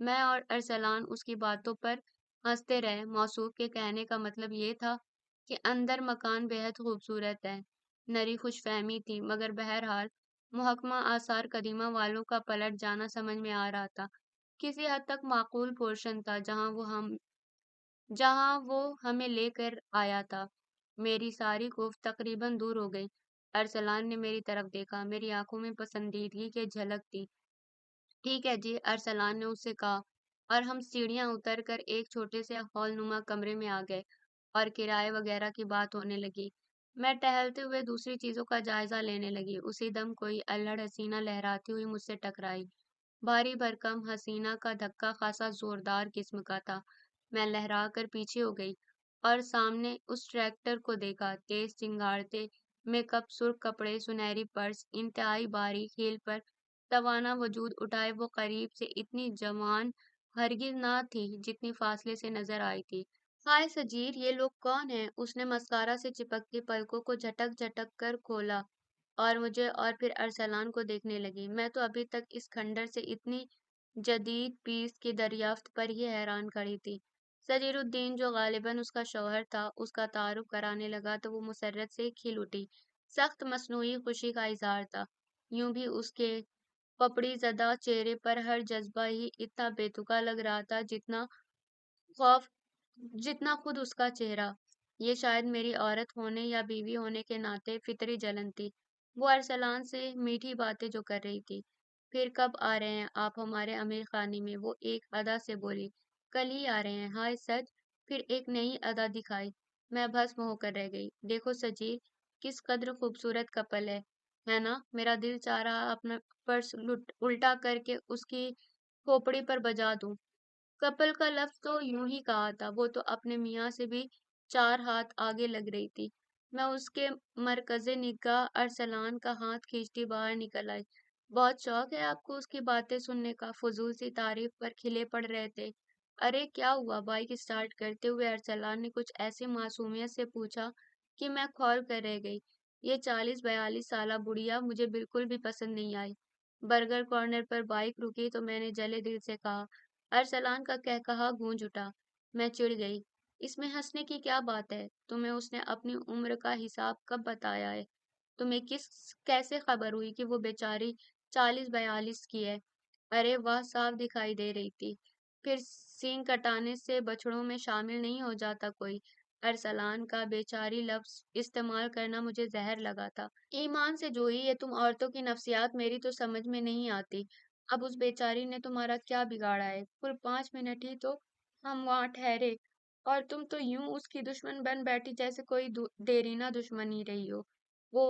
میں اور ارسلان اس کی باتوں پر ہنستے رہے۔ موصوف کے کہنے کا مطلب یہ تھا کہ اندر مکان بےحد خوبصورت ہے۔ نری خوش فہمی تھی، مگر بہرحال محکمہ آثار قدیمہ والوں کا پلٹ جانا سمجھ میں آ رہا تھا۔ کسی حد تک معقول پورشن تھا جہاں وہ ہمیں لے کر آیا تھا۔ میری ساری خوف تقریباً دور ہو گئی۔ ارسلان نے میری طرف دیکھا، میری آنکھوں میں پسندیدگی کی جھلک تھی۔ ٹھیک ہے جی، ارسلان نے اس سے کہا، اور ہم سیڑھیاں اتر کر ایک چھوٹے سے ہال نما کمرے میں آ گئے اور کرائے وغیرہ کی بات ہونے لگی۔ میں ٹہلتے ہوئے دوسری چیزوں کا جائزہ لینے لگی۔ اسی دم کوئی الہڑ حسینہ لہراتی ہوئی مجھ سے ٹکرائی۔ بھاری بھرکم حسینہ کا دھکا خاصا زوردار قسم کا تھا۔ میں لہرا کر پیچھے ہو گئی اور سامنے اس ٹریکٹر کو دیکھا، تیز چنگاڑتے میک اپ، سرخ کپڑے، سنہری پرس، انتہائی باریک ہیل پر توانا وجود اٹھائے وہ قریب سے اتنی جوان ہرگز نہ تھی جتنی فاصلے سے نظر آئی تھی۔ ہائے سجیر، یہ لوگ کون ہیں؟ اس نے مسکارا سے چپکتی پلکوں کو جھٹک جھٹک کر کھولا اور مجھے اور پھر ارسلان کو دیکھنے لگی۔ میں تو ابھی تک اس کھنڈر سے اتنی جدید پیس کی دریافت پر ہی حیران کھڑی تھی۔ سجیر الدین، جو غالباً اس کا شوہر تھا، اس کا تعارف کرانے لگا تو وہ مسرت سے کھل اٹھی۔ سخت مصنوعی خوشی کا اظہار تھا۔ یوں بھی اس کے پپڑی زدہ چہرے پر ہر جذبہ ہی اتنا بے تکا لگ رہا تھا خوف جتنا خود اس کا چہرہ۔ یہ شاید میری عورت ہونے یا بیوی ہونے کے ناطے فطری جلن تھی۔ وہ ارسلان سے میٹھی باتیں جو کر رہی تھی۔ پھر کب آ رہے ہیں آپ ہمارے امیر خانے میں؟ وہ ایک ادا سے بولی۔ کل ہی آ رہے ہیں۔ ہائے سچ؟ پھر ایک نئی ادا دکھائی۔ میں بھسم ہو کر رہ گئی۔ دیکھو سجیر، کس قدر خوبصورت کپل ہے نا؟ میرا دل چاہ رہا اپنا پرس الٹا کر کے اس کی کھوپڑی پر بجا دوں۔ کپل کا لفظ تو یوں ہی کہا تھا، وہ تو اپنے میاں سے بھی 4 ہاتھ آگے لگ رہی تھی۔ میں اس کے مرکز نگاہ ارسلان کا ہاتھ کھینچتی باہر نکل آئی۔ بہت شوق ہے آپ کو اس کی باتیں سننے کا؟ فضول سی تعریف پر کھلے پڑ رہے تھے۔ ارے کیا ہوا؟ بائک اسٹارٹ کرتے ہوئے ارسلان نے کچھ ایسی معصومیت سے پوچھا کہ میں کھول کر رہ گئی۔ یہ 40-42 سالہ بڑھیا مجھے بالکل بھی پسند نہیں آئی۔ برگر کارنر پر بائک رکی تو میں نے جلے دل سے کہا۔ ارسلان کا کہا گونج اٹھا۔ میں چڑ گئی۔ اس میں ہنسنے کی کیا بات ہے؟ تمہیں اس نے اپنی عمر کا حساب کب بتایا ہے؟ تمہیں کیسے خبر ہوئی کہ وہ بیچاری 40-42 کی ہے؟ ارے واہ، صاف دکھائی دے رہی تھی۔ پھر سینگ کٹانے سے بچڑوں میں شامل نہیں ہو جاتا کوئی؟ ارسلان کا بیچاری لفظ استعمال کرنا مجھے زہر لگا تھا۔ ایمان سے جوئی، یہ تم عورتوں کی نفسیات میری تو سمجھ میں نہیں آتی۔ اب اس بیچاری نے تمہارا کیا بگاڑا ہے؟ کل 5 منٹ ہی تو ہم وہاں ٹھہرے اور تم تو یوں اس کی دشمن بن بیٹھی جیسے کوئی دیرینہ دشمن ہی رہی ہو۔ وہ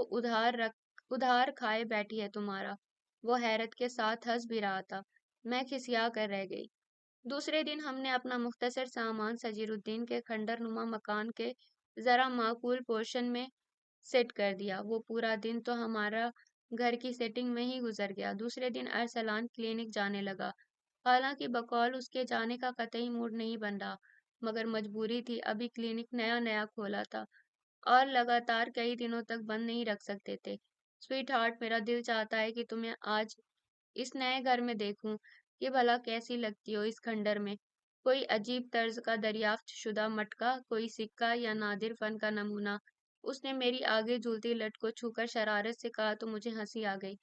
ادھار کھائے بیٹھی ہے تمہارا۔ وہ حیرت کے ساتھ ہنس بھی رہا تھا۔ میں کھسیا کر رہ گئی۔ دوسرے دن ہم نے اپنا مختصر سامان سجیر الدین کے کھنڈر نما مکان کے ذرا معقول پورشن میں سیٹ کر دیا۔ وہ پورا دن تو ہمارا گھر کی سیٹنگ میں ہی گزر گیا۔ دوسرے دن ارسلان کلینک جانے لگا۔ حالانکہ بقول اس کے جانے کا قطعی موڈ نہیں بن رہا، مگر مجبوری تھی، ابھی کلینک نیا نیا کھولا تھا اور لگاتار کئی دنوں تک بند نہیں رکھ سکتے تھے۔ سویٹ ہارٹ، میرا دل چاہتا ہے کہ تمہیں آج اس نئے گھر میں دیکھوں کہ بھلا کیسی لگتی ہو اس کھنڈر میں۔ کوئی عجیب طرز کا دریافت شدہ مٹکا، کوئی سکہ یا نادر فن کا نمونہ؟ اس نے میری آگے جھولتی لٹ کو چھو کر شرارت سے کہا تو مجھے ہنسی آ گئی۔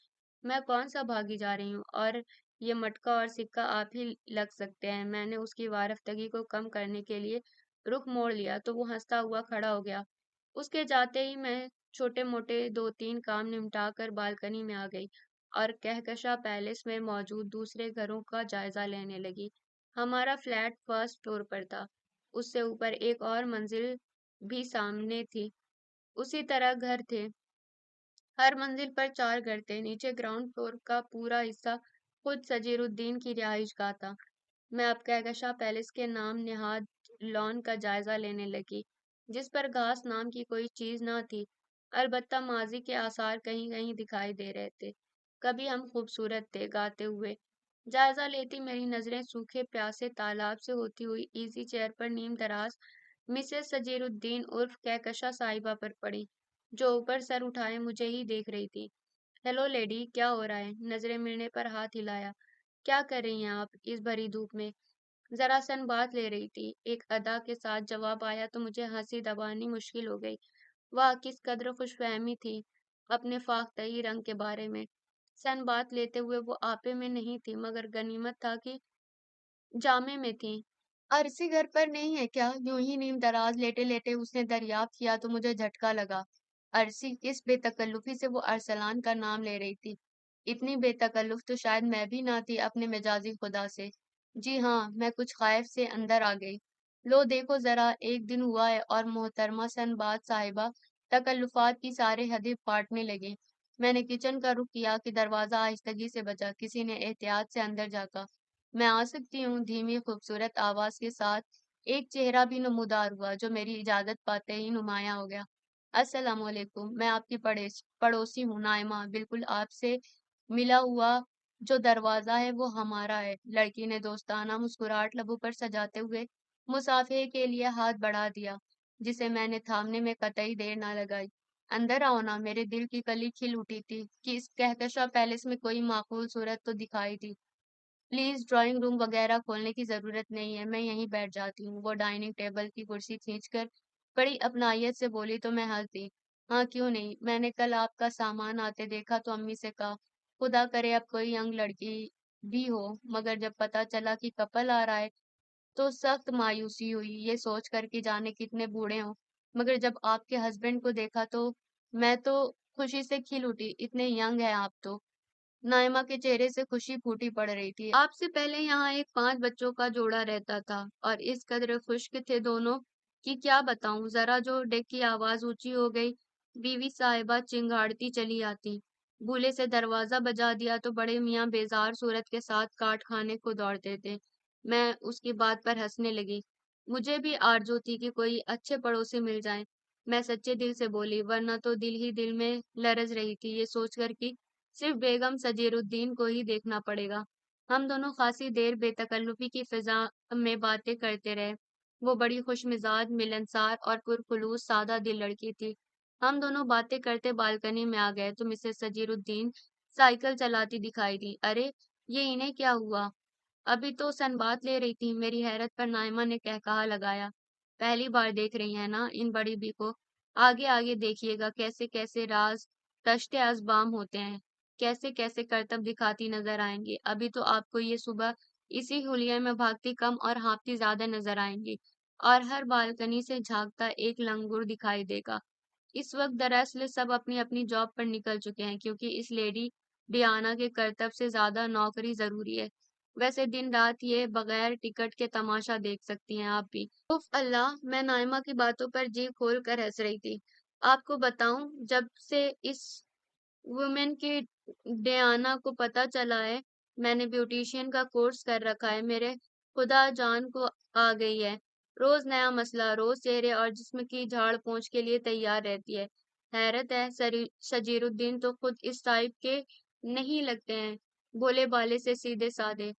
میں کون سا بھاگی جا رہی ہوں؟ اور یہ مٹکا اور سکہ آپ ہی لگ سکتے ہیں۔ میں نے اس کی وارفتگی کو کم کرنے کے لیے رخ موڑ لیا تو وہ ہنستا ہوا کھڑا ہو گیا۔ اس کے جاتے ہی میں چھوٹے موٹے 2-3 کام نمٹا کر بالکنی میں آ گئی اور کہکشاں پیلس میں موجود دوسرے گھروں کا جائزہ لینے لگی۔ ہمارا فلیٹ فرسٹ فلور پر تھا۔ اس سے اوپر ایک اور منزل بھی سامنے تھی۔ اسی طرح گھر تھے۔ ہر منزل پر 4 گھر تھے۔ نیچے گراؤنڈ فلور کا پورا حصہ خود سجیر الدین کی رہائش گاہ تھا۔ میں اب کہکشاں پیلس کے نام نہاد لان کا جائزہ لینے لگی، جس پر گھاس نام کی کوئی چیز نہ تھی، البتہ ماضی کے آثار کہیں کہیں دکھائی دے رہے تھے۔ کبھی ہم خوبصورت تھے، گاتے ہوئے۔ جائزہ لیتی میری نظریں سوکھے پیاسے تالاب سے ہوتی ہوئی ایزی چیئر پر نیم دراز مسز سجیر الدین عرف کہکشاں صاحبہ پر پڑی، جو اوپر سر اٹھائے مجھے ہی دیکھ رہی تھی۔ ہیلو لیڈی، کیا ہو رہا ہے؟ نظریں ملنے پر ہاتھ ہلایا۔ کیا کر رہی ہیں آپ اس بھری دھوپ میں؟ ذرا سن بات لے رہی تھی۔ ایک ادا کے ساتھ جواب آیا تو مجھے ہنسی دبانی مشکل ہو گئی۔ واہ کس قدر خوش فہمی تھی اپنے فاختہی رنگ کے بارے میں۔ سن بات لیتے ہوئے وہ آپے میں نہیں تھی مگر غنیمت تھا کہ جامے میں تھی۔ عرصی گھر پر نہیں ہے کیا؟ یوں ہی نیم دراز لیٹے لیٹے اس نے دریافت کیا تو مجھے جھٹکا لگا۔ عرصی کس بے تکلفی سے وہ ارسلان کا نام لے رہی تھی۔ اتنی بے تکلف تو شاید میں بھی نہ تھی اپنے مجازی خدا سے۔ جی ہاں، میں کچھ خائف سے اندر آ گئی۔ لو دیکھو ذرا، ایک دن ہوا ہے اور محترمہ سنباد صاحبہ تکلفات کی سارے حدیں پاٹنے لگیں۔ میں نے کچن کا رخ کیا کہ دروازہ آہستگی سے بجا، کسی نے احتیاط سے اندر جھانکا۔ میں آ سکتی ہوں؟ دھیمی خوبصورت آواز کے ساتھ ایک چہرہ بھی نمودار ہوا جو میری اجازت پاتے ہی نمایاں ہو گیا۔ السلام علیکم، میں آپ کی پڑوسی ہوں نائمہ، بالکل آپ سے ملا ہوا جو دروازہ ہے وہ ہمارا ہے۔ لڑکی نے دوستانہ مسکراہٹ لبوں پر سجاتے ہوئے مصافحے کے لیے ہاتھ بڑھا دیا، جسے میں نے تھامنے میں قطعی دیر نہ لگائی۔ اندر آؤ نا، میرے دل کی کلی کھل اٹھی تھی کہ اس کہکشاں پیلس میں کوئی معقول صورت تو دکھائی دی۔ پلیز ڈرائنگ روم وغیرہ کھولنے کی ضرورت نہیں ہے، میں یہیں بیٹھ جاتی ہوں۔ وہ ڈائننگ ٹیبل کی کرسی کھینچ کر بڑی اپنائیت سے بولی تو میں ہنس دی۔ ہاں کیوں نہیں، میں نے کل آپ کا سامان آتے دیکھا تو امی سے کہا خدا کرے اب کوئی ینگ لڑکی بھی ہو، مگر جب پتا چلا کہ کپل آ رہا ہے تو سخت مایوسی ہوئی، یہ سوچ کر کہ جانے کتنے بوڑھے ہوں۔ مگر جب آپ کے ہسبینڈ کو دیکھا تو میں تو خوشی سے کھل اٹھی، اتنے ینگ ہیں آپ تو۔ نائمہ کے چہرے سے خوشی پھوٹی پڑ رہی تھی۔ آپ سے پہلے یہاں ایک 5 بچوں کا جوڑا رہتا تھا اور اس قدر خشک تھے دونوں کہ کیا بتاؤں۔ ذرا جو ڈیک کی آواز اونچی ہو گئی، بیوی صاحبہ چنگاڑتی چلی آتی۔ بھولے سے دروازہ بجا دیا تو بڑے میاں بیزار صورت کے ساتھ کاٹ کھانے کو دوڑتے تھے۔ میں اس کی بات پر ہنسنے لگی۔ مجھے بھی آرزو تھی کہ کوئی اچھے پڑوسی مل جائیں۔ میں سچے دل سے بولی، ورنہ تو دل ہی دل میں لرز رہی تھی یہ سوچ کر کہ صرف بیگم سجیر الدین کو ہی دیکھنا پڑے گا۔ ہم دونوں خاصی دیر بے تکلفی کی فضا میں باتیں کرتے رہے۔ وہ بڑی خوش مزاج، ملنسار اور پرخلوص سادہ دل لڑکی تھی۔ ہم دونوں باتیں کرتے بالکنی میں آ گئے تو مسز سجیر الدین سائیکل چلاتی دکھائی دی۔ ارے یہ انہیں کیا ہوا؟ ابھی تو سنبات لے رہی تھی۔ میری حیرت پر نائمہ نے کہا لگایا، پہلی بار دیکھ رہی ہیں نا ان بڑی بی کو؟ آگے آگے دیکھیے گا کیسے کیسے راز تشتے ازبام ہوتے ہیں، کیسے کیسے کرتب دکھاتی نظر آئیں گی۔ ابھی تو آپ کو یہ صبح اسی حلیے میں بھاگتی کم اور ہانپتی زیادہ نظر آئیں گی، اور ہر بالکنی سے جھانکتا ایک لنگور دکھائی دے گا۔ اس وقت دراصل سب اپنی اپنی جاب پر نکل چکے ہیں کیونکہ اس لیڈی ڈیانا کے کرتب سے زیادہ نوکری ضروری ہے۔ ویسے دن رات یہ بغیر ٹکٹ کے تماشا دیکھ سکتی ہیں آپ بھی۔ اف اللہ، میں نائمہ کی باتوں پر جی کھول کر ہنس رہی تھی۔ آپ کو بتاؤں، جب سے اس وومن کی ڈیانا کو پتا چلا ہے میں نے بیوٹیشین کا کورس کر رکھا ہے، میرے خدا جان کو آ گئی ہے۔ روز نیا مسئلہ، روز چہرے اور جسم کی جھاڑ پونچھ کے لیے تیار رہتی ہے۔ حیرت ہے، شجیر الدین تو خود اس ٹائپ کے نہیں لگتے ہیں، بولے بالے سے سیدھے سادے۔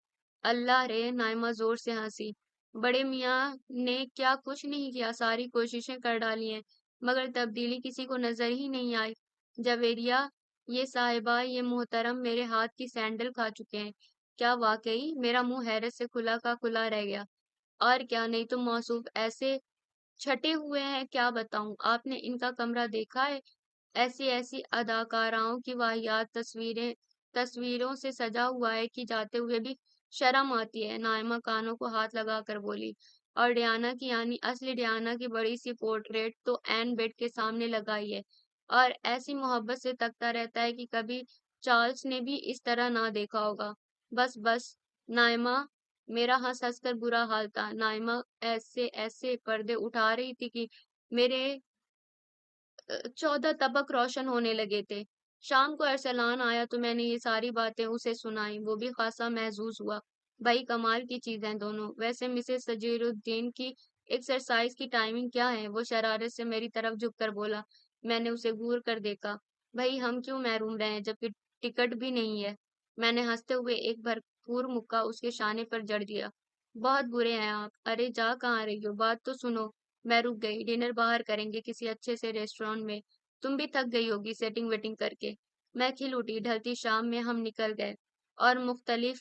اللہ رے، نائمہ زور سے ہنسی۔ بڑے میاں نے کیا کچھ نہیں کیا، ساری کوششیں کر ڈالی ہیں مگر تبدیلی کسی کو نظر ہی نہیں آئی۔ جویریہ، یہ صاحبہ، یہ محترم میرے ہاتھ کی سینڈل کھا چکے ہیں۔ کیا واقعی؟ میرا منہ حیرت سے کھلا کا کھلا رہ گیا۔ اور کیا، نہیں تو موصوف ایسے چھٹے ہوئے ہیں کیا بتاؤں۔ آپ نے ان کا کمرہ دیکھا ہے؟ ایسی ایسی اداکاراؤں کی واہیات تصویروں سے سجا ہوا ہے کہ جاتے ہوئے بھی شرم آتی ہے۔ نائمہ کانوں کو ہاتھ لگا کر بولی۔ اور ڈیانا کی یعنی اصلی ڈیانا کی بڑی سی پورٹریٹ تو این بیڈ کے سامنے لگائی ہے اور ایسی محبت سے تکتا رہتا ہے کہ کبھی چارلس نے بھی اس طرح نہ دیکھا ہوگا۔ بس بس نائمہ، میرا ہنس ہنس کر برا حال تھا۔ نائمہ ایسے ایسے پردے اٹھا رہی تھی کہ میرے 14 طبق روشن ہونے لگے تھے۔ شام کو ارسلان آیا تو میں نے یہ ساری باتیں اسے سنائیں، وہ بھی خاصا محظوظ ہوا۔ بھائی کمال کی چیز ہیں دونوں۔ ویسے مسز سجیر الدین کی ایکسرسائز کی ٹائمنگ کیا ہے؟ وہ شرارت سے میری طرف جھک کر بولا۔ میں نے اسے گور کر دیکھا۔ بھائی ہم کیوں محروم رہے جبکہ ٹکٹ بھی نہیں ہے؟ میں نے ہنستے ہوئے ایک بھرپور مکہ اس کے شانے پر جڑ دیا۔ بہت برے ہیں آپ۔ ارے جا کہاں رہی ہو، بات تو سنو۔ میں رک گئی۔ ڈنر باہر کریں گے کسی اچھے سے ریسٹورانٹ میں، تم بھی تھک گئی ہوگی سیٹنگ ویٹنگ کر کے۔ میں کھل اٹھی۔ ڈھلتی شام میں ہم نکل گئے اور مختلف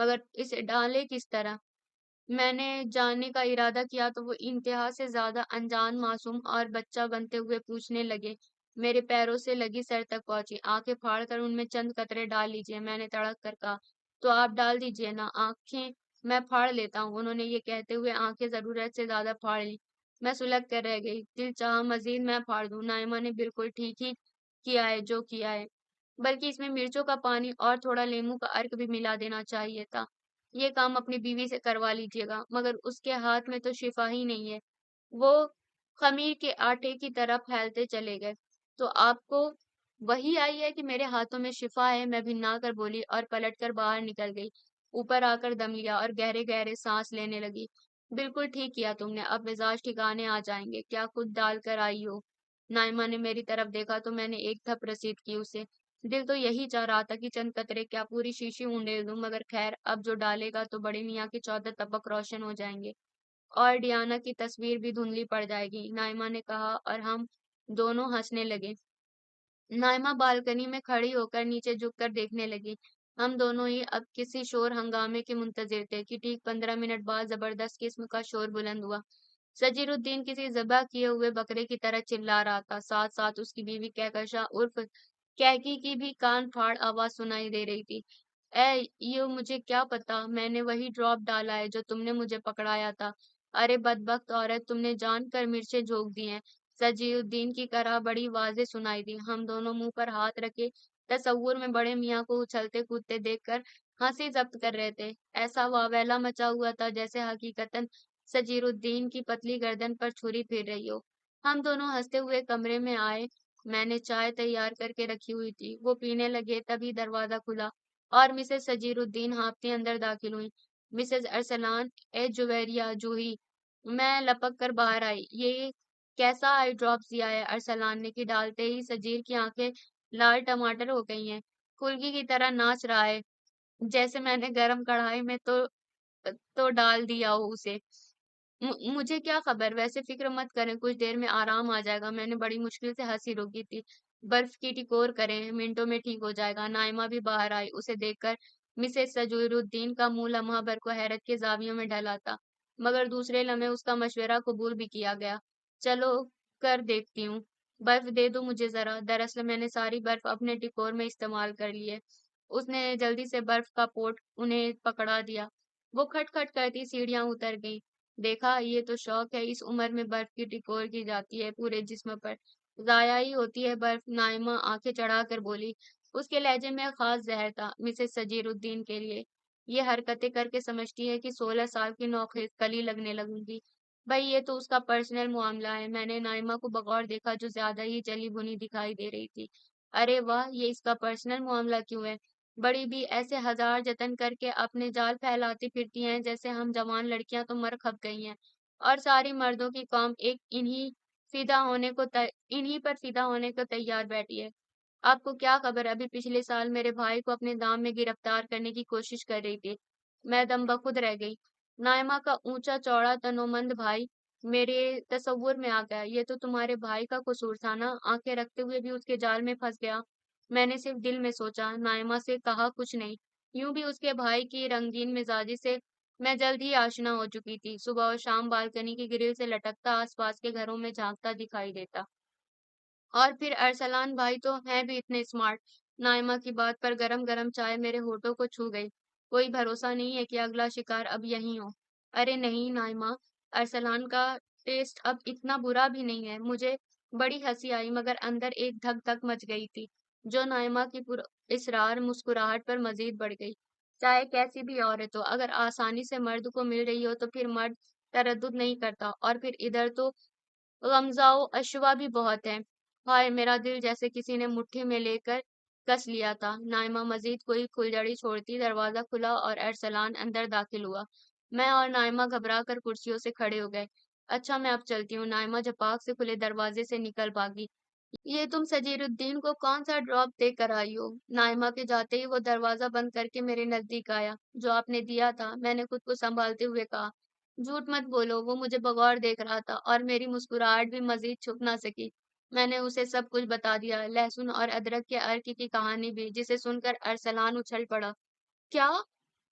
مگر اسے ڈالے کس طرح؟ میں نے جاننے کا ارادہ کیا تو وہ انتہا سے زیادہ انجان معصوم اور بچہ بنتے ہوئے پوچھنے لگے۔ میرے پیروں سے لگی سر تک پہنچی۔ آنکھیں پھاڑ کر ان میں چند قطرے ڈال لیجئے، میں نے تڑک کر کہا۔ تو آپ ڈال دیجئے نا، آنکھیں میں پھاڑ لیتا ہوں۔ انہوں نے یہ کہتے ہوئے آنکھیں ضرورت سے زیادہ پھاڑ لیں۔ میں سلگ کر رہ گئی، دل چاہا مزید میں پھاڑ دوں۔ نائمہ نے بالکل ٹھیک ہی کیا ہے جو کیا ہے، بلکہ اس میں مرچوں کا پانی اور تھوڑا لیموں کا عرق بھی ملا دینا چاہیے تھا۔ یہ کام اپنی بیوی سے کروا لیجیے گا، مگر اس کے ہاتھ میں تو شفا ہی نہیں ہے۔ وہ خمیر کے آٹے کی طرح پھیلتے چلے گئے۔ تو آپ کو وہی آئی ہے کہ میرے ہاتھوں میں شفا ہے؟ میں بھننا کر بولی اور پلٹ کر باہر نکل گئی۔ اوپر آ کر دم لیا اور گہرے گہرے سانس لینے لگی۔ بالکل ٹھیک کیا تم نے، اب مزاج ٹھکانے آ جائیں گے۔ کیا خود ڈال کر آئی ہو؟ نائمہ نے میری طرف دیکھا تو میں نے ایک تھپ رسید کی اسے۔ دل تو یہی چاہ رہا تھا کہ چند قطرے کیا پوری شیشی اونڈیل دوں، مگر خیر اب جو ڈالے گا تو بڑے میاں کے 14 طبق روشن ہو جائیں گے اور ڈیانا کی تصویر بھی دھندلی پڑ جائے گی، نائمہ نے کہا اور ہم دونوں ہنسنے لگے۔ نائمہ بالکنی میں کھڑی ہو کر نیچے جھک کر دیکھنے لگی۔ ہم دونوں ہی اب کسی شور ہنگامے کے منتظر تھے کہ ٹھیک 15 منٹ بعد زبردست قسم کا شور بلند ہوا۔ سجیر الدین کسی ذبح کیے ہوئے بکرے کی طرح چلا رہا تھا، ساتھ ساتھ اس کی بیوی کہکشاں عرف کہکی کی بھی کان پھاڑ آواز سنائی دے رہی تھی۔ اے یہ مجھے کیا پتا، میں نے وہی ڈراپ ڈالا ہے جو تم نے مجھے پکڑایا تھا۔ ارے بدبخت عورت، تم نے جان کر مرچیں جھونک دی ہیں، سجی الدین کی کرا بڑی واضح سنائی دی۔ ہم دونوں منہ پر ہاتھ رکھے تصور میں بڑے میاں کو اچھلتے کودتے دیکھ کر ہنسی ضبط کر رہے تھے۔ ایسا واویلا مچا ہوا تھا جیسے حقیقتاً سجیر الدین کی پتلی گردن پر چھری پھر رہی ہو۔ ہم دونوں ہنستے ہوئے کمرے میں آئے۔ میں نے چائے تیار کر کے رکھی ہوئی تھی، وہ پینے لگے تبھی دروازہ کھلا اور مسز سجیر الدین ہانپتی اندر داخل ہوئی۔ مسز ارسلان، اے جویریہ جوہی! میں لپک کر باہر آئی۔ یہ کیسا آئی ڈراپس دیا ہے؟ ارسلان نے کہ ڈالتے ہی سجیر کی آنکھیں لال ٹماٹر ہو گئی ہیں۔ کلگی کی طرح ناچ رہا ہے جیسے میں نے گرم کڑھائی میں تو ڈال دیا ہو اسے۔ مجھے کیا خبر، ویسے فکر مت کریں، کچھ دیر میں آرام آ جائے گا۔ میں نے بڑی مشکل سے ہنسی روکی تھی۔ برف کی ٹکور کریں، منٹوں میں ٹھیک ہو جائے گا۔ نائمہ بھی باہر آئی۔ اسے دیکھ کر مسز سجیر الدین کا منہ لمحہ بھر کو حیرت کے زاویوں میں ڈھلا تھا، مگر دوسرے لمحے اس کا مشورہ قبول بھی کیا گیا۔ چلو کر دیکھتی ہوں، برف دے دو مجھے ذرا۔ دراصل میں نے ساری برف اپنے ٹکور میں استعمال کر لی ہے۔ اس نے جلدی سے برف کا پوٹ انہیں پکڑا دیا۔ وہ کھٹ کھٹ کرتی سیڑھیاں اتر گئیں۔ دیکھا، یہ تو شوق ہے، اس عمر میں برف کی ٹکور کی جاتی ہے پورے جسم پر، ضائع ہی ہوتی ہے برف۔ نائمہ آنکھیں چڑھا کر بولی۔ اس کے لہجے میں خاص زہر تھا۔ مسز سجیر الدین کے لیے یہ حرکتیں کر کے سمجھتی ہے کہ 16 سال کی نوخیز کلی لگنے لگوں گی۔ بھئی یہ تو اس کا پرسنل معاملہ ہے۔ میں نے نائمہ کو بغور دیکھا جو زیادہ ہی جلی بھنی دکھائی دے رہی تھی۔ ارے واہ، یہ اس کا پرسنل معاملہ کیوں ہے؟ بڑی بھی ایسے ہزار جتن کر کے اپنے جال پھیلاتی پھرتی ہیں جیسے ہم جوان لڑکیاں تو مر کھپ گئی ہیں اور ساری مردوں کی قوم ایک انہی پر فدا ہونے کو تیار بیٹھی ہے۔ آپ کو کیا خبر، ابھی پچھلے سال میرے بھائی کو اپنے دام میں گرفتار کرنے کی کوشش کر رہی تھی۔ میں دم بخود رہ گئی۔ نائمہ کا اونچا چوڑا تنومند بھائی میرے تصور میں آ گیا۔ یہ تو تمہارے بھائی کا قصور تھا نا، آنکھیں رکھتے ہوئے بھی اس کے جال میں پھنس گیا۔ میں نے صرف دل میں سوچا، نائمہ سے کہا کچھ نہیں۔ یوں بھی اس کے بھائی کی رنگین مزاجی سے میں جلد ہی آشنا ہو چکی تھی۔ صبح و شام بالکنی کی گرل سے لٹکتا آس پاس کے گھروں میں جھانکتا دکھائی دیتا۔ اور پھر ارسلان بھائی تو ہیں بھی اتنے اسمارٹ۔ نائمہ کی بات پر گرم گرم چائے میرے ہونٹوں کو چھو گئی۔ کوئی بھروسہ نہیں ہے کہ اگلا شکار اب یہیں ہو۔ ارے نہیں نائمہ، ارسلان کا ٹیسٹ اب اتنا برا بھی نہیں ہے۔ مجھے بڑی ہنسی آئی مگر اندر ایک دھک دھک مچ گئی تھی جو نائمہ کی پر اسرار مسکراہٹ پر مزید بڑھ گئی۔ چاہے کیسی بھی عورت ہو، اگر آسانی سے مرد کو مل رہی ہو تو پھر مرد تردد نہیں کرتا، اور پھر ادھر تو غمزہ و اشوا بھی بہت ہے۔ ہائے، میرا دل جیسے کسی نے مٹھی میں لے کر کس لیا تھا۔ نائمہ مزید کوئی کھلجڑی چھوڑتی دروازہ کھلا اور ارسلان اندر داخل ہوا۔ میں اور نائمہ گھبرا کر کرسیوں سے کھڑے ہو گئے۔ اچھا میں اب چلتی ہوں، نائمہ جھپاک سے کھلے دروازے سے نکل بھاگی۔ یہ تم سجیر الدین کو کون سا ڈراپ دے کر آئی ہو؟ نائمہ کے جاتے ہی وہ دروازہ بند کر کے میرے نزدیک آیا۔ جو آپ نے دیا تھا، میں نے خود کو سنبھالتے ہوئے کہا۔ جھوٹ مت بولو، وہ مجھے بغور دیکھ رہا تھا اور میری مسکراہٹ بھی مزید چھپ نہ سکی۔ میں نے اسے سب کچھ بتا دیا، لہسن اور ادرک کے عرق کی کہانی بھی، جسے سن کر ارسلان اچھل پڑا۔ کیا؟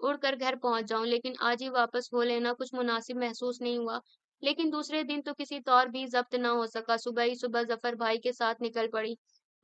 اڑ کر گھر پہنچ جاؤں، لیکن آج ہی واپس ہو لینا کچھ مناسب محسوس نہیں ہوا۔ لیکن دوسرے دن تو کسی طور بھی ضبط نہ ہو سکا، صبح ہی صبح ظفر بھائی کے ساتھ نکل پڑی۔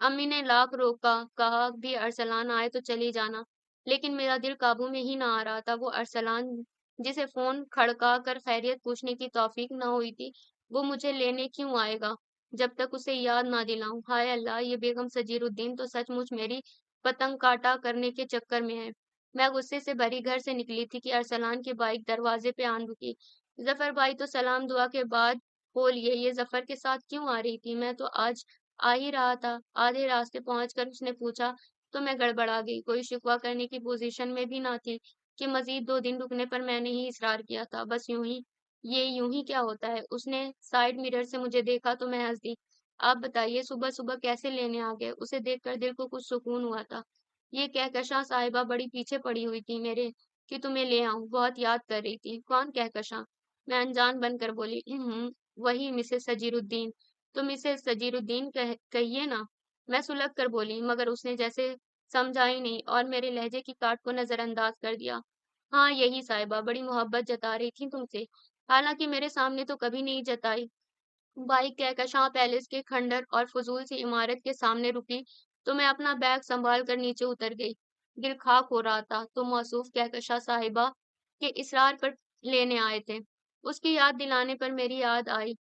امی نے لاکھ روکا، کہا بھی ارسلان آئے تو چلی جانا، لیکن میرا دل قابو میں ہی نہ آ رہا تھا۔ وہ ارسلان جسے فون کھڑکا کر خیریت پوچھنے کی توفیق نہ ہوئی تھی، وہ مجھے لینے کیوں آئے گا جب تک اسے یاد نہ دلاؤں؟ ہائے اللہ، یہ بیگم سجیر الدین تو سچ مچ میری پتنگ کاٹا کرنے کے چکر میں ہے۔ میں غصے سے بھری گھر سے نکلی تھی کہ ارسلان کی بائک دروازے پہ آن رکی۔ ظفر بھائی تو سلام دعا کے بعد ہو لیے یہ ظفر کے ساتھ کیوں آ رہی تھی؟ میں تو آج آ ہی رہا تھا۔ آدھے راستے پہنچ کر اس نے پوچھا تو میں گڑبڑا گئی، کوئی شکوہ کرنے کی پوزیشن میں بھی نہ تھی کہ مزید 2 دن رکنے پر میں نے ہی اصرار کیا تھا، بس یوں ہی۔ یہ یوں ہی کیا ہوتا ہے؟ اس نے سائیڈ مرر سے مجھے دیکھا تو میں ہنس دی۔ آپ بتائیے صبح صبح کیسے لینے آ گئے؟ اسے دیکھ کر دل کو کچھ سکون ہوا تھا۔ یہ کہکشاں صاحبہ بڑی پیچھے پڑی ہوئی تھی میرے کہ تمہیں لے آؤں، بہت یاد کر رہی تھی۔ کون کہکشاں؟ میں انجان بن کر بولی۔ وہی مسز سجیر الدین۔ تو مسز سجیر الدین کہیے نا، میں سلگ کر بولی، مگر اس نے جیسے سمجھا ہی نہیں اور میرے لہجے کی کاٹ کو نظر انداز کر دیا۔ ہاں یہی صاحبہ، بڑی محبت جتا رہی تھی تم سے، حالانکہ میرے سامنے تو کبھی نہیں جتائی۔ بائک کہکشاں پیلس کے کھنڈر اور فضول سی عمارت کے سامنے رکی تو میں اپنا بیگ سنبھال کر نیچے اتر گئی۔ دل خاک ہو رہا تھا تو موصوف کہکشاں صاحبہ کے اصرار پر لینے آئے تھے۔ اس کی یاد دلانے پر میری یاد آئی۔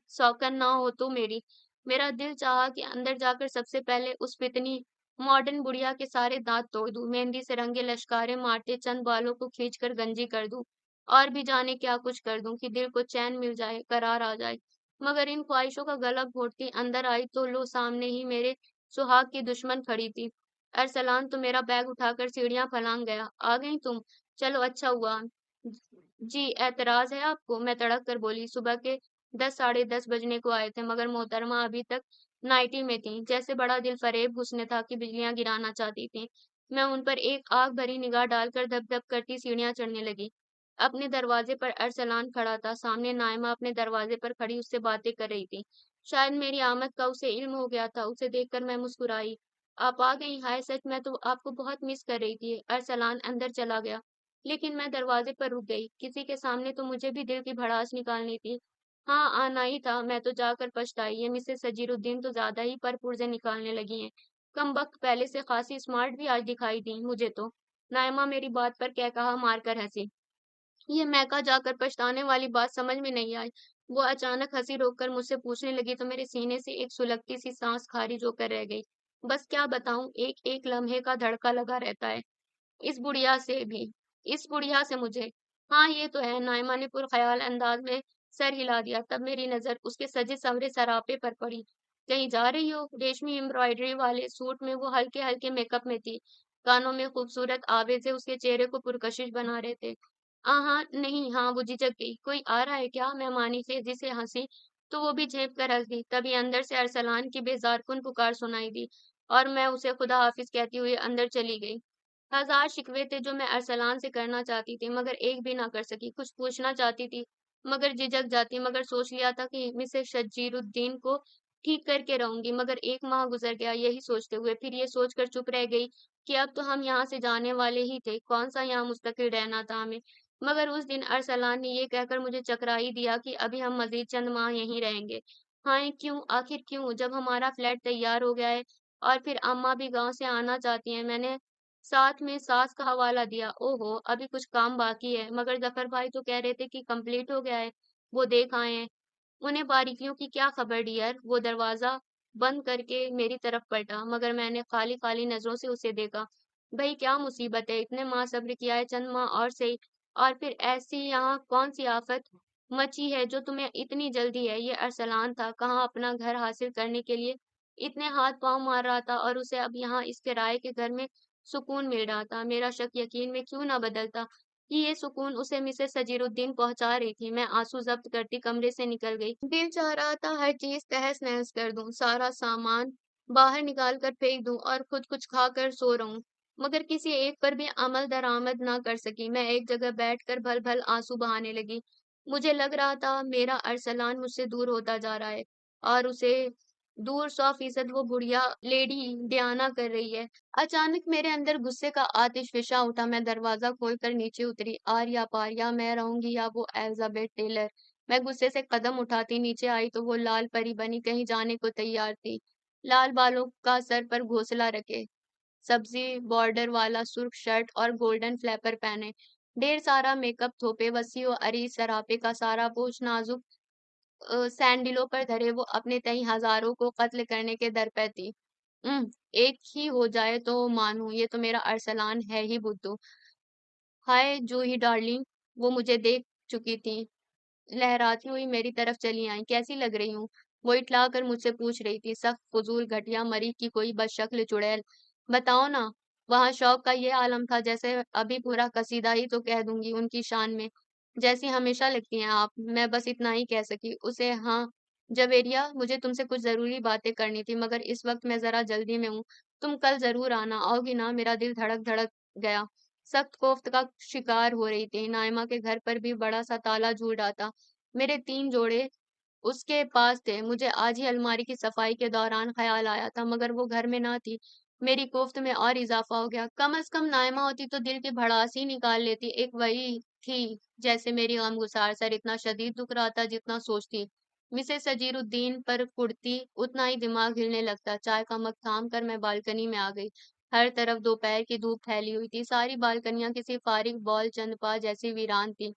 سوکن نہ ہو تو میری۔ میرا دل چاہا کہ اندر جا کر سب سے پہلے اس فتنی ماڈرن بڑھیا کے سارے دانت توڑ دوں، مہندی سے رنگے لشکارے مارتے چند بالوں کو کھینچ کر گنجی کر دوں، اور بھی جانے کیا کچھ کر دوں کہ دل کو چین مل جائے، قرار آ جائے۔ مگر ان خواہشوں کا گلا گھونٹتی اندر آئی تو لو سامنے ہی میرے سہاگ کی دشمن کھڑی تھی۔ ارسلان تو میرا بیگ اٹھا کر سیڑھیاں پھلانگ گیا۔ آ گئی تم؟ چلو اچھا ہوا۔ جی اعتراض ہے آپ کو؟ میں تڑک کر بولی۔ صبح کے 10 ساڑھے 10 بجنے کو آئے تھے، مگر محترمہ ابھی تک نائٹی میں تھیں، جیسے بڑا دل فریب حسن تھا کہ بجلیاں گرانا چاہتی تھیں۔ میں ان پر ایک آگ بھری نگاہ ڈال کر دھپ دھپ کرتی سیڑھیاں چڑھنے لگی۔ اپنے دروازے پر ارسلان کھڑا تھا، سامنے نائمہ اپنے دروازے پر کھڑی اس سے باتیں کر رہی تھی۔ شاید میری آمد کا اسے علم ہو گیا تھا۔ اسے دیکھ کر میں مسکرائی۔ آپ آ گئی؟ ہائے سچ میں تو آپ کو بہت مس کر رہی تھی۔ ارسلان اندر چلا گیا، لیکن میں دروازے پر رک گئی۔ کسی کے سامنے تو مجھے بھی دل کی بھڑاس نکالنی تھی۔ ہاں آنا ہی تھا، میں تو جا کر پچھتائی۔ یہ مسز سجیر الدین تو زیادہ ہی پرپرزے نکالنے لگی ہیں، کم وقت پہلے سے خاصی اسمارٹ بھی آج دکھائی دی مجھے تو۔ نائمہ میری بات پر کہا مار کر ہنسی۔ یہ میکا جا کر پچھتانے والی بات سمجھ میں نہیں آئی۔ وہ اچانک ہنسی روک کر مجھ سے پوچھنے لگی تو میرے سینے سے ایک سلگتی سی سانس خارج ہو کر رہ گئی۔ بس کیا بتاؤں، ایک ایک لمحے کا دھڑکا لگا رہتا ہے اس بڑھیا سے بھی، اس بڑھیا سے مجھے۔ ہاں یہ تو ہے، نائمہ نے پرخیال انداز میں سر ہلا دیا۔ تب میری نظر اس کے سجے سنورے سراپے پر پڑی۔ کہیں جا رہی ہو؟ ریشمی امبرائڈری والے سوٹ میں وہ ہلکے ہلکے میک اپ میں تھی، کانوں میں خوبصورت آویزے اس کے چہرے کو پرکشش بنا رہے تھے۔ ہاں نہیں، ہاں وہ جھجک گئی۔ کوئی آ رہا ہے کیا؟ میں مانی تیزی سے ہنسی تو وہ بھی جھیپ کر ہنس دی۔ تبھی اندر سے ارسلان کی بیزار کن پکار سنائی دی اور میں اسے خدا حافظ کہتی ہوئے اندر چلی گئی۔ ہزار شکوے تھے جو میں ارسلان سے کرنا چاہتی تھی، مگر ایک بھی نہ کر سکی۔ کچھ پوچھنا چاہتی تھی مگر جھجک جاتی، مگر سوچ لیا تھا کہ مسز شجیر الدین کو ٹھیک کر کے رہوں گی۔ مگر 1 ماہ گزر گیا یہی سوچتے ہوئے، پھر یہ سوچ کر چپ رہ گئی کہ اب تو ہم یہاں سے جانے والے ہی تھے، کون سا یہاں مستقل رہنا تھا ہمیں۔ مگر اس دن ارسلان نے یہ کہہ کر مجھے چکرا ہی دیا کہ ابھی ہم مزید چند ماہ یہیں رہیں گے۔ ہائے کیوں، آخر کیوں؟ جب ہمارا فلیٹ تیار ہو گیا ہے اور پھر اماں بھی گاؤں سے آنا چاہتی ہیں، میں نے ساتھ میں ساس کا حوالہ دیا۔ او ہو، ابھی کچھ کام باقی ہے، مگر ظفر بھائی تو کہہ رہے تھے کہ کمپلیٹ ہو گیا ہے، وہ دیکھ آئے ہیں۔ انہیں باریکیوں کی کیا خبر ڈیئر؟ وہ دروازہ بند کر کے میری طرف پلٹا، مگر میں نے خالی خالی نظروں سے اسے دیکھا۔ بھئی کیا مصیبت ہے؟ اتنے ماہ صبر کیا ہے، چند ماہ اور صحیح، اور پھر ایسی یہاں کون سی آفت مچی ہے جو تمہیں اتنی جلدی ہے؟ یہ ارسلان تھا کہاں اپنا گھر حاصل کرنے کے لیے اتنے ہاتھ پاؤں مار رہا تھا، اور اسے اب یہاں اس کرائے کے گھر میں سکون مل رہا تھا۔ میرا شک یقین میں کیوں نہ بدلتا کہ یہ سکون اسے مسز سجیر الدین پہنچا رہی تھی۔ میں آنسو ضبط کرتی کمرے سے نکل گئی۔ دل چاہ رہا تھا ہر چیز تہس نہس کر دوں، سارا سامان باہر نکال کر پھینک دوں اور خود کچھ کھا کر سو رہوں، مگر کسی ایک پر بھی عمل درآمد نہ کر سکی۔ میں ایک جگہ بیٹھ کر بھل بھل آنسو بہانے لگی۔ مجھے لگ رہا تھا میرا ارسلان مجھ سے دور ہوتا جا رہا ہے، اور اسے دور 100% وہ بڑھیا لیڈی ڈیانا کر رہی ہے۔ اچانک میرے اندر غصے کا آتش فشاں اٹھا، میں دروازہ کھول کر نیچے اتری۔ آریا پاریا میں رہوں گی یا وہ ایلزابتھ ٹیلر؟ میں غصے سے قدم اٹھاتی نیچے آئی تو وہ لال پری بنی کہیں جانے کو تیار تھی، لال بالوں کا سر پر گھونسلا رکھے، سبزی بارڈر والا سرخ شرٹ اور گولڈن فلیپر پہنے، ڈھیر سارا میک اپ تھوپے، وسیع و عریض سراپے کا سارا بوجھ نازک سینڈلوں پر دھرے، وہ اپنے تئیں ہزاروں کو قتل کرنے کے در پہ تھی۔ ایک ہی ہو جائے تو مانوں، یہ تو میرا ارسلان ہے ہی بدھو۔ ہائے جوہی ڈارلنگ، وہ مجھے دیکھ چکی تھی، لہراتی ہوئی میری طرف چلی آئیں۔ کیسی لگ رہی ہوں؟ وہ اٹھلا کر مجھ سے پوچھ رہی تھی، سخت فضول گھٹیا مری کی کوئی بدشکل چڑیل۔ بتاؤ نا۔ وہاں شوق کا یہ عالم تھا جیسے ابھی پورا قصیدہ ہی تو کہہ دوں گی ان کی شان میں۔ جیسی ہمیشہ لگتی ہیں آپ۔ میں بس اتنا ہی کہہ سکی اسے۔ ہاں جویریا، مجھے تم سے کچھ ضروری باتیں کرنی تھی، مگر اس وقت میں ذرا جلدی میں ہوں۔ تم کل ضرور آنا، آؤ گی نا؟ میرا دل دھڑک دھڑک گیا، سخت کوفت کا شکار ہو رہی تھی۔ نائمہ کے گھر پر بھی بڑا سا تالا جھول رہا تھا، میرے 3 جوڑے اس کے پاس تھے۔ مجھے آج ہی الماری کی صفائی کے دوران خیال آیا تھا، مگر وہ گھر میں نہ تھی۔ میری کوفت میں اور اضافہ ہو گیا۔ کم از کم نائمہ ہوتی تو دل کی بھڑاس ہی نکال لیتی۔ ایک وہی تھی جیسے میری غمگسار سر اتنا شدید دکھ رہا تھا جتنا سوچتی مسز سجیر الدین پر کڑتی اتنا ہی دماغ ہلنے لگتا۔ چائے کا مگ تھام کر میں بالکنی میں آ گئی۔ ہر طرف دوپہر کی دھوپ پھیلی ہوئی تھی، ساری بالکنیاں کسی فارغ بال چند پا جیسی ویران تھی۔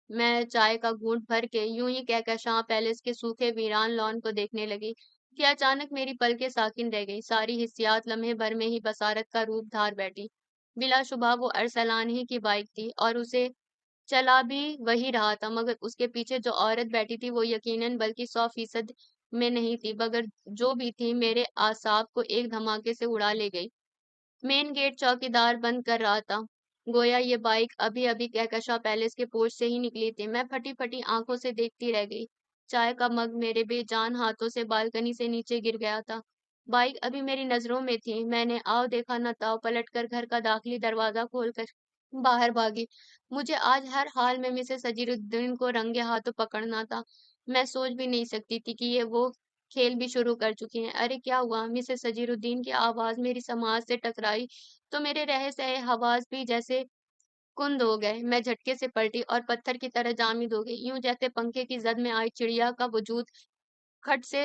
میں چائے کا گھونٹ بھر کے یوں ہی کہکشاں پیلس کے سوکھے ویران لان کو دیکھنے لگی کہ اچانک میری پلکیں ساکن رہ گئی، ساری حسیات لمحے بھر میں ہی بصارت کا روپ دھار بیٹھی۔ بلا شبہ وہ ارسلان ہی کی بائک تھی اور اسے چلا بھی وہی رہا تھا، مگر اس کے پیچھے جو عورت بیٹھی تھی وہ یقیناً بلکہ 100% میں نہیں تھی، مگر جو بھی تھی میرے اعصاب کو ایک دھماکے سے اڑا لے گئی۔ مین گیٹ چوکیدار بند کر رہا تھا، گویا یہ بائک ابھی ابھی کہکشاں پیلس کے پورچ سے ہی نکلی تھی۔ میں پھٹی پھٹی آنکھوں سے دیکھتی رہ گئی۔ چائے کا مگ میرے بے جان ہاتھوں سے بالکنی سے نیچے گر گیا تھا۔ بائک ابھی میری نظروں میں تھی۔ میں نے آؤ دیکھا نہ تاؤ پلٹ کر گھر کا داخلی دروازہ کھول کر باہر بھاگی۔ مجھے آج ہر حال میں مسز سجیر الدین کو رنگے ہاتھوں پکڑنا تھا۔ میں سوچ بھی نہیں سکتی تھی کہ یہ وہ کھیل بھی شروع کر چکی ہیں۔ ارے کیا ہوا؟ مسز سجیر الدین کی آواز میری سماعت سے ٹکرائی تو میرے رہے سہے حواس بھی جیسے کند ہو گئے۔ میں جھٹکے سے پلٹی اور پتھر کی طرح جامد ہو گئی، یوں جیسے پنکھے کی زد میں آئی چڑیا کا وجود کھٹ سے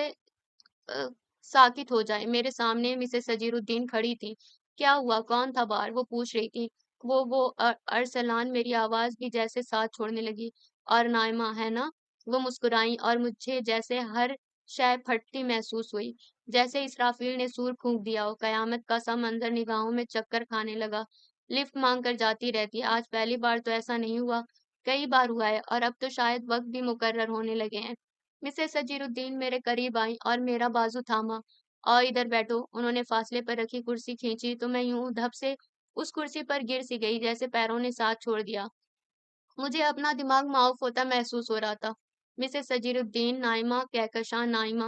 ساکت ہو جائے۔ میرے سامنے مسز سجیر الدین کھڑی تھی۔ کیا ہوا؟ کون تھا باہر؟ وہ پوچھ رہی تھی۔ وہ ارسلان۔ میری آواز بھی جیسے ساتھ چھوڑنے لگی۔ اور نائمہ ہے نا؟ وہ مسکرائیں اور مجھے جیسے ہر شے پھٹتی محسوس ہوئی، جیسے اسرافیل نے سور پھونک دیا ہو۔ قیامت کا سا منظر نگاہوں میں چکر کھانے لگا۔ لفٹ مانگ کر جاتی رہتی ہے، آج پہلی بار تو ایسا نہیں ہوا، کئی بار ہوا ہے، اور اب تو شاید وقت بھی مقرر ہونے لگے ہیں۔ مسز سجیر الدین میرے قریب آئیں اور میرا بازو تھاما۔ آؤ ادھر بیٹھو۔ انہوں نے فاصلے پر رکھی کرسی کھینچی تو میں یوں دھپ سے اس کرسی پر گر سی گئی جیسے پیروں نے ساتھ چھوڑ دیا۔ مجھے اپنا دماغ معاف ہوتا محسوس ہو رہا تھا۔ مسز سجیر الدین، نائمہ، کہکشاں نائمہ،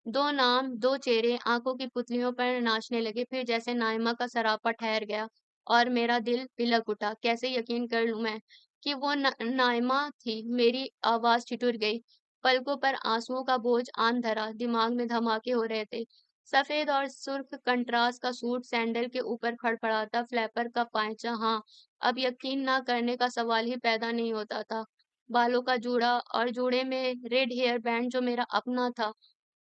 دو نام، دو چہرے آنکھوں کی پتلیوں پر ناچنے لگے، پھر جیسے نائمہ کا سراپا ٹھہر گیا اور میرا دل بلک اٹھا۔ کیسے یقین کر لوں میں کہ وہ نائمہ تھی؟ میری آواز ٹھٹر گئی، پلکوں پر آنسوؤں کا بوجھ آن دھرا، دماغ میں دھماکے ہو رہے تھے۔ سفید اور سرخ کنٹراس کا سوٹ، سینڈل کے اوپر پھڑپڑاتا فلیپر کا پائچہ، ہاں اب یقین نہ کرنے کا سوال ہی پیدا نہیں ہوتا تھا۔ بالوں کا جوڑا اور جوڑے میں ریڈ ہیئر بینڈ جو میرا اپنا تھا۔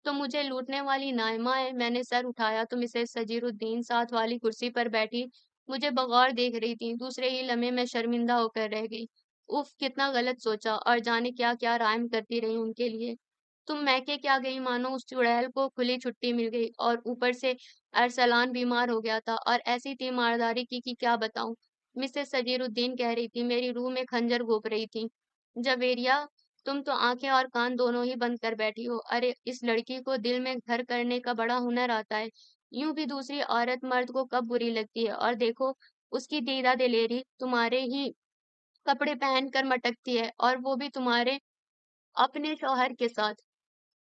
تو مجھے لوٹنے والی نائمہ ہے۔ میں نے سر اٹھایا تو مسز سجیر الدین ساتھ والی کرسی پر بیٹھی مجھے بغور دیکھ رہی تھی۔ دوسرے ہی لمحے میں شرمندہ ہو کر رہ گئی۔ اف، کتنا غلط سوچا، اور جانے کیا کیا رائم کرتی رہی ان کے لیے۔ تم میکے کیا گئی مانو اس چڑیل کو کھلی چھٹی مل گئی، اور اوپر سے ارسلان بیمار ہو گیا تھا، اور ایسی تیمارداری کی کہ کیا بتاؤں۔ مسز سجیر الدین کہہ رہی تھی، میری روح میں خنجر گھونپ رہی تھی، جویریا تم تو آنکھیں اور کان دونوں ہی بند کر بیٹھی ہو۔ ارے اس لڑکی کو دل میں گھر کرنے کا بڑا ہنر آتا ہے، یوں بھی دوسری عورت مرد کو کب بری لگتی ہے، اور دیکھو اس کی دیدہ دلیری تمہارے ہی کپڑے پہن کر مٹکتی ہے، اور وہ بھی تمہارے اپنے شوہر کے ساتھ۔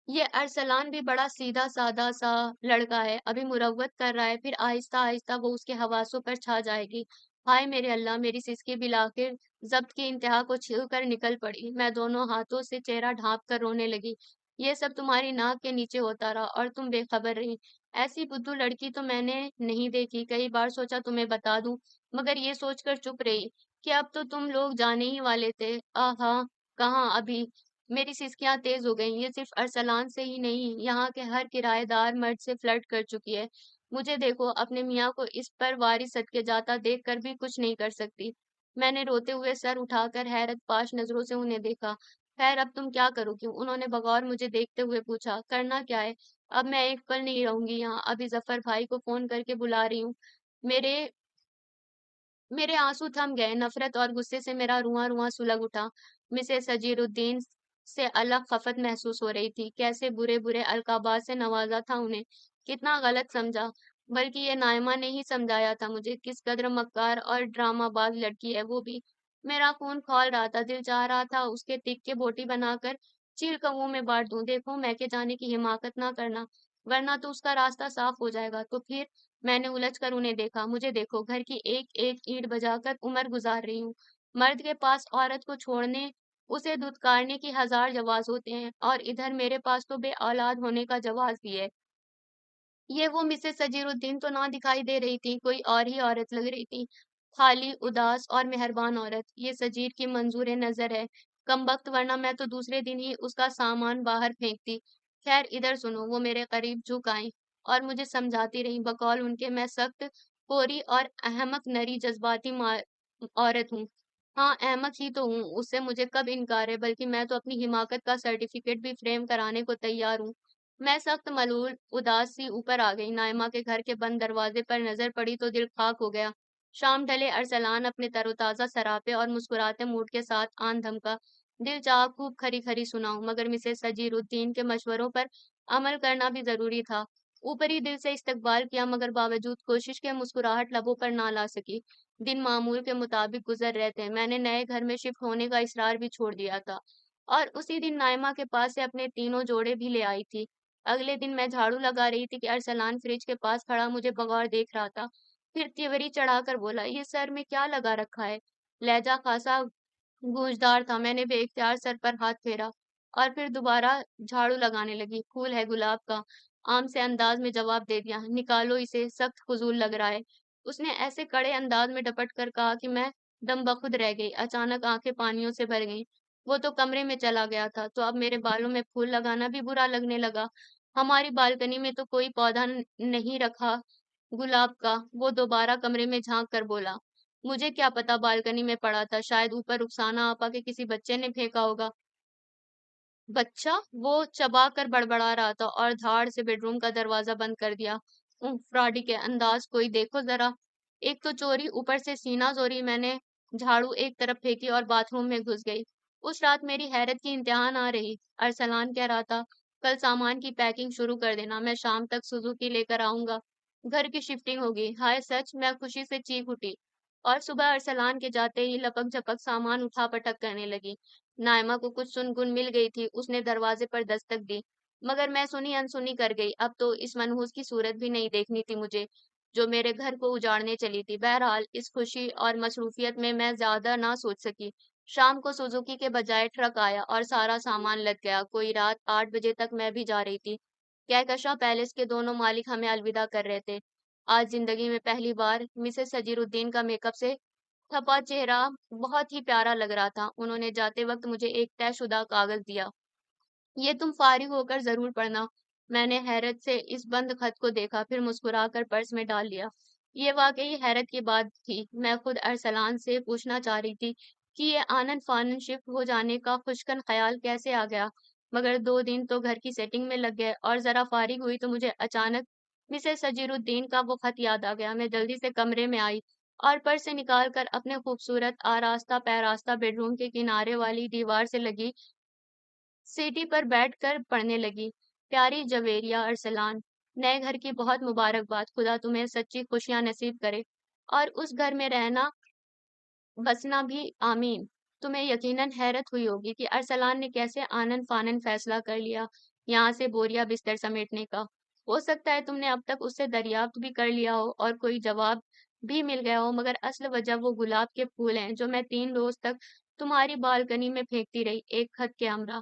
یہ ارسلان بھی بڑا سیدھا سادہ سا لڑکا ہے، ابھی مروت کر رہا ہے، پھر آہستہ آہستہ وہ اس کے حواسوں پر چھا جائے گی۔ ہائے میرے اللہ، میری سسکی بالآخر ضبط کی انتہا کو چھو کر نکل پڑی۔ میں دونوں ہاتھوں سے چہرہ ڈھانپ کر رونے لگی۔ یہ سب تمہاری ناک کے نیچے ہوتا رہا اور تم بے خبر رہی۔ ایسی بدھو لڑکی تو میں نے نہیں دیکھی، کئی بار سوچا تمہیں بتا دوں، مگر یہ سوچ کر چپ رہی کہ اب تو تم لوگ جانے ہی والے تھے۔ آہا، کہاں ابھی؟ میری سسکیاں تیز ہو گئیں۔ یہ صرف ارسلان سے ہی نہیں، یہاں کے ہر کرایہ دار مرد سے فلرٹ کر چکی ہے۔ مجھے دیکھو، اپنے میاں کو اس پر واری صدقے جاتا دیکھ کر بھی کچھ نہیں کر سکتی۔ میں نے روتے ہوئے سر اٹھا کر حیرت پاش نظروں سے انہیں دیکھا۔ خیر اب تم کیا کرو گی؟ انہوں نے بغور مجھے دیکھتے ہوئے پوچھا۔ کرنا کیا ہے؟ اب میں ایک پل نہیں رہوں گی یہاں، ابھی ظفر بھائی کو فون کر کے بلا رہی ہوں۔ میرے میرے آنسو تھم گئے، نفرت اور غصے سے میرا رواں رواں سلگ اٹھا۔ مسز سجیر الدین سے الگ خفت محسوس ہو رہی تھی۔ کیسے برے برے القابات سے نوازا تھا انہیں، کتنا غلط سمجھا۔ بلکہ یہ نائمہ نے ہی سمجھایا تھا مجھے، کس قدر مکار اور ڈرامہ باز لڑکی ہے وہ بھی۔ میرا خون کھول رہا تھا، دل چاہ رہا تھا اس کے تکے بوٹی بنا کر چیل کووں میں بانٹ دوں۔ دیکھو، میکے جانے کی حماقت نہ کرنا، ورنہ تو اس کا راستہ صاف ہو جائے گا۔ تو پھر میں نے الجھ کر انہیں دیکھا۔ مجھے دیکھو، گھر کی ایک ایک اینٹ بجا کر عمر گزار رہی ہوں۔ مرد کے پاس عورت کو چھوڑنے، اسے دھتکارنے کی ہزار جواز ہوتے ہیں، اور ادھر میرے پاس تو بے اولاد ہونے کا جواز بھی ہے۔ یہ وہ مسز سجیر الدین تو نہ دکھائی دے رہی تھی، کوئی اور ہی عورت لگ رہی تھی، خالی اداس اور مہربان عورت۔ یہ سجیر کی منظور نظر ہے، کمبخت، ورنہ میں تو دوسرے دن ہی اس کا سامان باہر پھینکتی۔ خیر ادھر سنو۔ وہ میرے قریب جھک آئیں اور مجھے سمجھاتی رہیں، بقول ان کے میں سخت کوری اور احمق نری جذباتی عورت ہوں۔ ہاں احمق ہی تو ہوں، اس سے مجھے کب انکار ہے، بلکہ میں تو اپنی حماقت کا سرٹیفکیٹ بھی فریم کرانے کو تیار ہوں۔ میں سخت ملول اداس سی اوپر آ گئی۔ نائمہ کے گھر کے بند دروازے پر نظر پڑی تو دل خاک ہو گیا۔ شام ڈھلے، ارسلان اپنے تر و تازہ سراپے اور مسکراتے موڈ کے ساتھ آن دھمکا۔ دل چاہا خوب کھری کھری سناؤں، مگر مسز سجیر الدین کے مشوروں پر عمل کرنا بھی ضروری تھا۔ اوپری دل سے استقبال کیا، مگر باوجود کوشش کے مسکراہٹ لبوں پر نہ لا سکی۔ دن معمول کے مطابق گزر رہے تھے۔ میں نے نئے گھر میں شفٹ ہونے کا اصرار بھی چھوڑ دیا تھا، اور اسی دن نائمہ کے پاس سے اپنے تینوں جوڑے بھی لے آئی تھی۔ اگلے دن میں جھاڑو لگا رہی تھی کہ ارسلان فریج کے پاس کھڑا مجھے بغور دیکھ رہا تھا۔ پھر تیوری چڑھا کر بولا، یہ سر میں کیا لگا رکھا ہے؟ لہجہ خاصا گوشدار تھا۔ میں نے بے اختیار سر پر ہاتھ پھیرا اور پھر دوبارہ جھاڑو لگانے لگی۔ پھول ہے گلاب کا، عام سے انداز میں جواب دے دیا۔ نکالو اسے، سخت فضول لگ رہا ہے۔ اس نے ایسے کڑے انداز میں ڈپٹ کر کہا کہ میں دم بخود رہ گئی۔ اچانک آنکھیں پانیوں سے بھر گئیں۔ وہ تو کمرے میں چلا گیا تھا، تو اب میرے بالوں میں پھول لگانا بھی برا لگنے لگا۔ ہماری بالکنی میں تو کوئی پودا نہیں رکھا گلاب کا۔ وہ دوبارہ کمرے میں جھانک کر بولا۔ مجھے کیا پتا بالکنی میں پڑا تھا، شاید اوپر رخسانہ آپا کے کسی بچے نے پھینکا ہوگا۔ بچہ؟ وہ چبا کر بڑبڑا رہا تھا اور دھاڑ سے بیڈ روم کا دروازہ بند کر دیا۔ فراڈی کے انداز کوئی دیکھو ذرا۔ ایک تو چوری، اوپر سے سینہ زوری۔ میں نے جھاڑو ایک طرف پھینکی اور باتھ روم میں گھس گئی۔ اس رات میری حیرت کی انتہا نہ رہی۔ ارسلان کہہ رہا تھا، کل سامان کی پیکنگ شروع کر دینا، میں شام تک سوزوکی لے کر آؤں گا۔ گھر کی شفٹنگ ہوگی۔ ہائے سچ! میں خوشی سے چیخ اٹھی، اور صبح ارسلان کے جاتے ہی لپک جھپک سامان اٹھا پٹک کرنے لگی۔ نائمہ کو کچھ سن گن مل گئی تھی، اس نے دروازے پر دستک دی، مگر میں سنی انسنی کر گئی۔ اب تو اس منحوس کی صورت بھی نہیں دیکھنی تھی مجھے، جو میرے گھر کو اجاڑنے چلی تھی۔ بہرحال اس خوشی اور مصروفیت میں زیادہ نہ سوچ سکی۔ شام کو سوزوکی کے بجائے ٹرک آیا اور سارا سامان لد گیا۔ کوئی رات 8 بجے تک میں بھی جا رہی تھی۔ کہکشاں پیلس کے دونوں مالک ہمیں الوداع کر رہے تھے۔ آج زندگی میں پہلی بار مسز سجیر الدین کا میک اپ سے تھپا چہرہ بہت ہی پیارا لگ رہا تھا۔ انہوں نے جاتے وقت مجھے ایک طے شدہ کاغذ دیا۔ یہ تم فارغ ہو کر ضرور پڑھنا۔ میں نے حیرت سے اس بند خط کو دیکھا، پھر مسکرا کر پرس میں ڈال لیا۔ یہ واقعی حیرت کی بات تھی۔ میں خود ارسلان سے پوچھنا چاہ رہی تھی کہ یہ آنن فانن شفٹ ہو جانے کا خوشکن خیال کیسے آ گیا، مگر 2 دن تو گھر کی سیٹنگ میں لگ گئے، اور ذرا فارغ ہوئی تو مجھے اچانک مسز سجیر الدین کا وہ خط یاد آ گیا۔ میں جلدی سے کمرے میں آئی اور پرس سے نکال کر اپنے خوبصورت آراستہ پیراستہ بیڈ روم کے کنارے والی دیوار سے لگی سیٹی پر بیٹھ کر پڑھنے لگی۔ پیاری جویریہ ارسلان، نئے گھر کی بہت مبارکباد، خدا تمہیں سچی خوشیاں نصیب کرے، اور اس گھر میں رہنا بسنا بھی، آمین۔ تمہیں یقیناً حیرت ہوئی ہوگی کہ ارسلان نے کیسے آنن فانن فیصلہ کر لیا یہاں سے بوریا بستر سمیٹنے کا۔ ہو سکتا ہے تم نے اب تک اس سے دریافت بھی کر لیا ہو اور کوئی جواب بھی مل گیا ہو، مگر اصل وجہ وہ گلاب کے پھول ہیں جو میں 3 روز تک تمہاری بالکنی میں پھینکتی رہی، ایک خط کے ہمراہ۔